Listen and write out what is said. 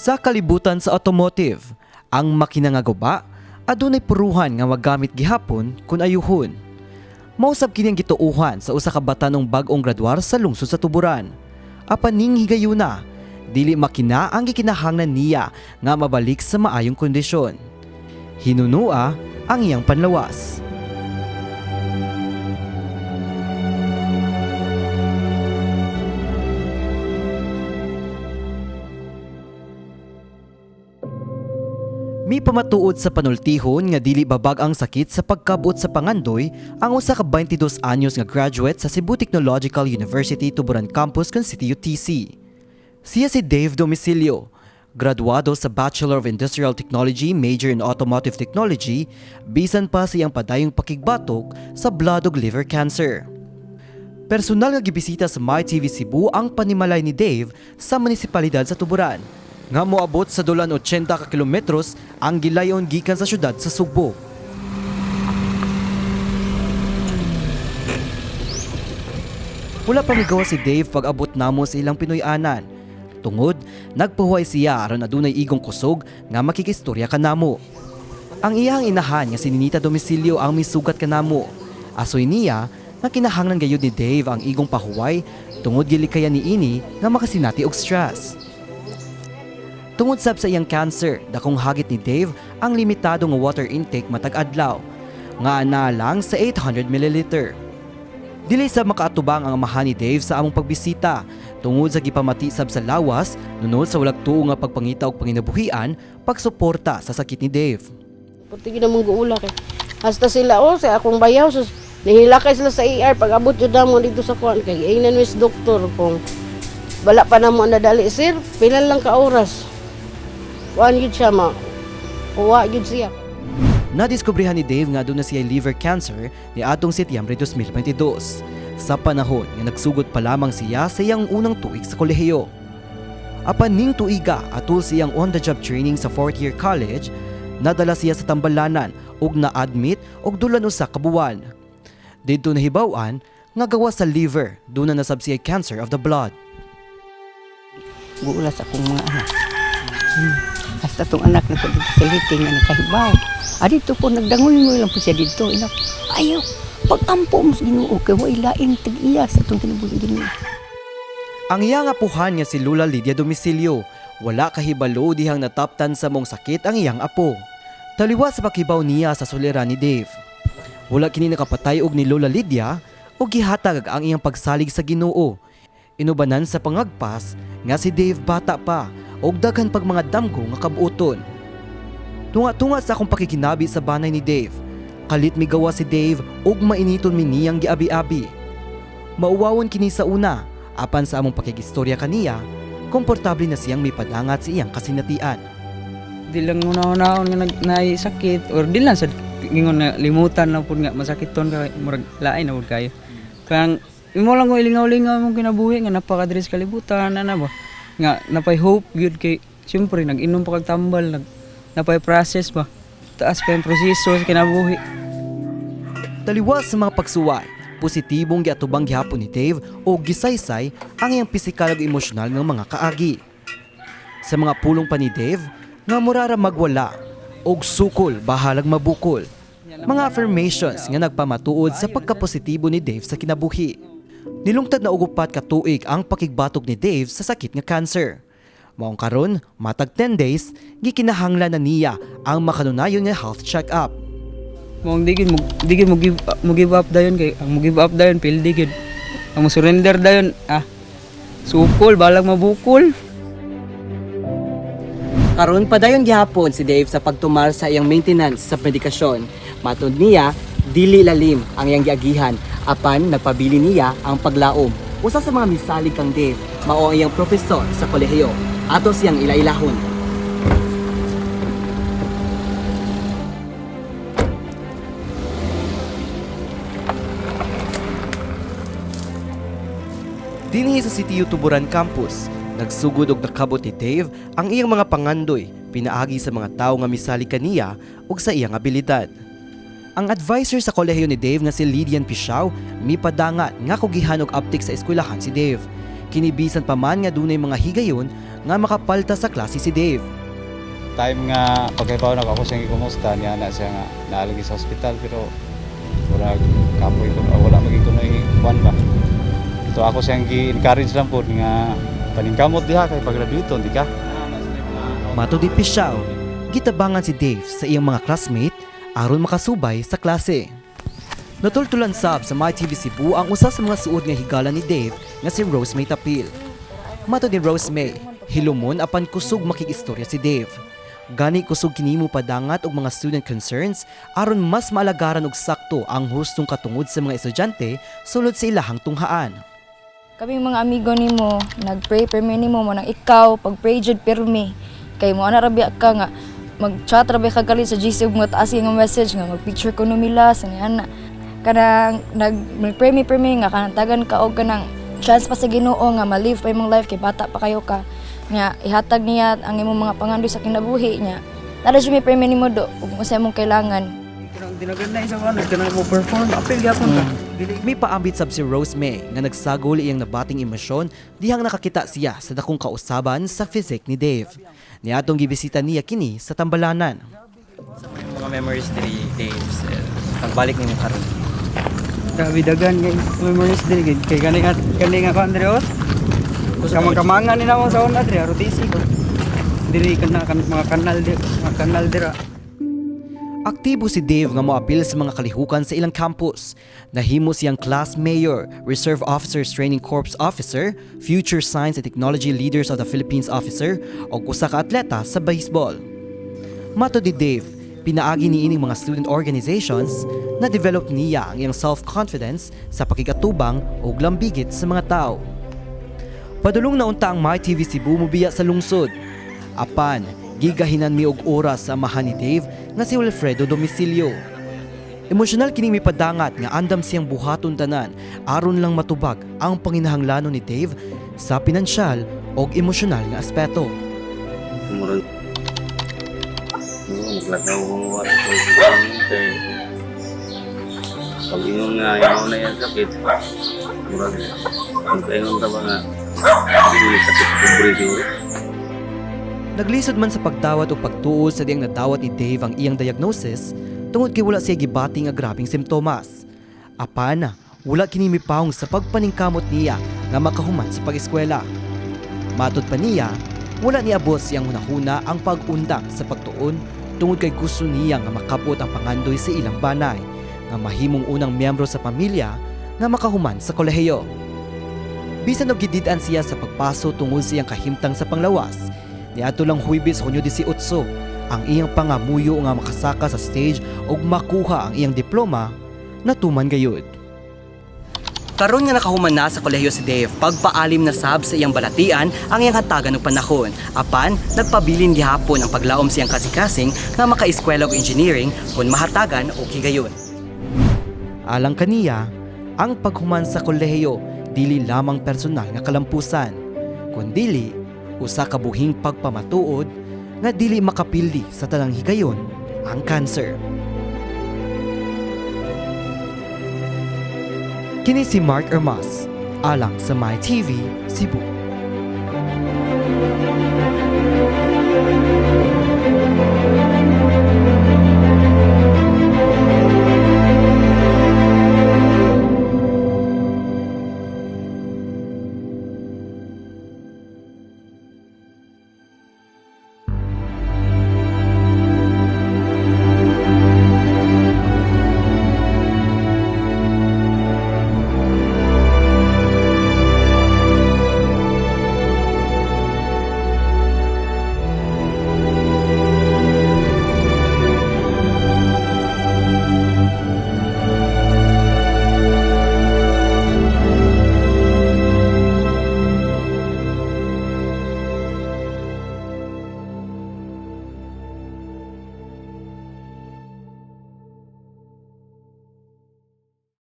Sa kalibutan sa automotive, ang makina nga guba adunay puruhan nga magamit gihapon kun ayuhon. Mausab kini ang gituuhan sa usa ka batanong bag-ong graduar sa lungsod sa Tuburan. Apan ning higayuna, dili makina ang gikinahanglan niya nga mabalik sa maayong kondisyon. Hinunua ang iyang panlawas. May pamatuod sa panultihon nga dili babag ang sakit sa pagkabot sa pangandoy ang usa ka 22 anyos nga graduate sa Cebu Technological University Tuburan Campus kan City UTC. Siya si Dave Domicilio, graduado sa Bachelor of Industrial Technology, major in Automotive Technology, bisan pa siyang padayong pakigbatok sa blood ug liver cancer. Personal nga gibisita sa MyTV Cebu ang panimalay ni Dave sa munisipalidad sa Tuburan, nga moabot sa 80 ka kilometros ang gilayon gikan sa syudad sa Sugbo. Wala pa migawa si Dave pag abot namo sa ilang Pinoy-anan. Tungod, nagpahuway siya aron adunay igong kusog nga makikistorya kanamo. Ang iyang inahan nga si Ninita Domicilio ang misugat kanamo. Asoy niya nga kinahanglan gayud ni Dave ang igong pahuway tungod gilikayan niini nga makasinati og stress. Tungod sab sa iyang cancer, dakong hagit ni Dave ang limitado nga water intake matag adlaw, nga ana lang sa 800 ml. Dili sab makaatubang ang amahan ni Dave sa among pagbisita tungod sa gipamati sab sa lawas nunod sa walag tuo nga pagpangita og panginabuhian pagsuporta sa sakit ni Dave. Puti gid namong guula kay hasta sila sa akong bayaw sus nihilakay sila sa ER pag abot jud namo dito sa kuan kay ingnan wis doktor kung wala pa namo nadali sir pila lang ka oras. Kuan yun siya kuha yun siya. Nadiskubrihan ni Dave nga doon na siya liver cancer ni atong Setyembre 2022 sa panahon nga nagsugod pa lamang siya sa iyang unang tuig sa kolehiyo. Apan ning tuiga atul siyang on-the-job training sa 4th year college, nadala siya sa Tambalanan ug na-admit og dulan usa ka buwan. Didto nahibaw-an nga gawa sa liver doon na nasab siya cancer of the blood. Guula sa akong mga anak. Hasta tong anak na po dito sa liting na nakahibaw. Adito po nagdangoy-ngoy lang po siya dito. Inak, ayaw, pag-ampo mo sa Ginoo kay way laing tag-iya sa itong kinabuhi Ginoo. Ang iyang apuhan nga si Lula Lydia Domicilio, wala kahibalo dihang nataptan sa mong sakit ang iyang apo. Taliwa sa pakibaw niya sa suliran ni Dave. Wala kini nakapatay og ni Lola Lydia o gihatag ang iyang pagsalig sa Ginoo. Inubanan sa pangagpas nga si Dave bata pa og daghan pag mga damgo nga kabuoton. Tunga-tunga sa akong pakikinabi sa banay ni Dave, kalit migawa si Dave og mainiton mi niyang giabi-abi. Mauwawon kini sa una, apan sa among pakigistorya kaniya, komportable na siyang may padangat sa iyang kasinatian. Di lang una-unaon nga naisakit or di lang sa gingon na limutan lang po nga masakiton ka murag lain na po kayo. Kaya imo lang ko ilingaw-lingaw mong kinabuhi nga napakadiri sa kalibutan na ba. Nga napay hope gyud kay siyempre nag-inom pa kag tambal napay process ba. Taas pa yung proseso sa kinabuhi. Taliwas sa mga pagsuway, positibong giatubang gihapon ni Dave o gisaysay ang iyang pisikal ug emosyonal nga mga kaagi. Sa mga pulong pa ni Dave, nga murara magwala og sukol bahalag mabukol. Mga affirmations nga nagpamatuod sa pagkapositibo ni Dave sa kinabuhi. Nilungtad na ugupat ka tuig ang pakigbatog ni Dave sa sakit nga cancer. Maong karon, matag 10 days, gikinahanglan na niya ang makanunayon nga health check-up. Mong digid mo give up dayon kay ang mo give up dayon pil digid. Ang mo surrender dayon sukol balag mabukol. Karon padayon gihapon si Dave sa pagtumar sa iyang maintenance sa medikasyon. Matud niya, dili lalim ang iyang giagihan apan nagpabili niya ang paglaom. Usa sa mga misalig kang Dave, mao ang iyang profesor sa kolehiyo. Ato siyang ilailahon. Dinhi sa City Tuburan Campus, nagsugod og nakabot ni Dave ang iyang mga pangandoy, pinaagi sa mga tawo nga misali kaniya ug sa iyang abilidad. Ang advisor sa kolehiyo ni Dave nga si Lydian Pishaw, mipadangat nga kugihan og uptick sa eskwelahan si Dave. Kinibisan pa man nga dunay mga higayon nga makapalta sa klase si Dave. Time nga pagkaibaw na ako siyang kumusta niya na siya nga naalagi sa ospital pero wala kapoy ko wala maging ko na ikuan ba. Ito ako siyang gi-encourage lang po nga paningkamot diha kay pag-graduate di ka. Matod opisyal, gitabangan si Dave sa iyang mga classmate aron makasubay sa klase. Natultulan sab sa MyTV Cebu ang usa sa mga suod nga higala ni Dave nga si Rosemay Tapil. Matod ni Rosemay, hilumon apan kusog makikistorya si Dave. Gani kusog kinimo padangat og mga student concerns aron mas maalagaran og sakto ang hustong katungod sa mga estudyante sulod sa ilahang tunghaan. Kaming mga amigo nimo nag-pray permi nimo mo nang ikaw pag-pray jud permi kay mo ana rabi ka nga mag-chat rabi ka gali sa GC ug mga taas nga message nga mag-picture ko numila sa ni ana kanang nag-pray mi permi nga kanang ka og kanang chance pa sa Ginoo nga ma-live pa imong life kay bata pa kayo ka nga ihatag niya ang imong mga pangandoy sa kinabuhi niya. Nara jud mi permi nimo do ug unsa imong kailangan. Kanang dinagan na isa ano kanang mo perform apil gyapon ka. May paambit sab si Rosemay nga nagsagol iyang nabating emosyon dihang nakakita siya sa dakong kausaban sa physique ni Dave. Niadtong gibisita niya kini sa tambalanan. Mga memories ni Dave, pagbalik ninyo karon. Grabe dagan kay memories diri kay kani nga ko Andreos. Kamang-kamangan ni namo sa una diri ROTC ko. Diri kana mga kanal dira. Aktibo si Dave nga moapil sa mga kalihukan sa ilang campus. Nahimo siyang class mayor, Reserve Officers Training Corps Officer, Future Science and Technology Leaders of the Philippines Officer, o usa ka atleta sa baseball. Matod ni Dave, pinaagi niining mga student organizations na develop niya ang iyang self-confidence sa pakikatubang o lambigit sa mga tao. Padulong na unta ang MyTV Cebu mobiya sa lungsod. Apan, gigahinan mi og oras sa amahan ni Dave nga si Wilfredo Domicilio. Emosyonal kining mipadangat nga andam siyang buhaton tanan aron lang matubag ang panginahanglanon ni Dave sa pinansyal o emosyonal nga aspeto. Murag maglakaw kong wala ko kay pag ingon nga ayaw na yan sakit murag ang kaingon ka ba nga hindi sakit kumbri siguro. Naglisod man sa pagdawat o pagtuos sa diyang nadawat ni Dave ang iyang diagnosis tungod kay wala siya gibating nga grabing simptomas. Apan, wala kini mipawong sa pagpaningkamot niya nga makahuman sa pag-eskwela. Matod pa niya, wala ni abot siyang hunahuna ang pag-undang sa pagtuon tungod kay gusto niya nga makapot ang pangandoy sa ilang banay nga mahimong unang miyembro sa pamilya nga makahuman sa kolehiyo. Bisan og gididan siya sa pagpaso tungod siyang kahimtang sa panglawas, niadto lang Huwebes, Hunyo 18, ang iyang pangamuyo nga makasaka sa stage ug makuha ang iyang diploma natuman gayud. Karon nga nakahuman na sa kolehiyo si Dave, pagpaalim na sab sa iyang balatian ang iyang hatagan og panahon. Apan, nagpabilin gihapon ang paglaom siyang kasikasing nga makaeskwela og engineering kun mahatagan o higayon. Alang kaniya, ang paghuman sa kolehiyo dili lamang personal nga kalampusan, kundili usa ka buhing pagpamatuod nga dili makapildi sa tanang higayon ang cancer. Kini si Mark Ermas, alang sa MyTV Cebu.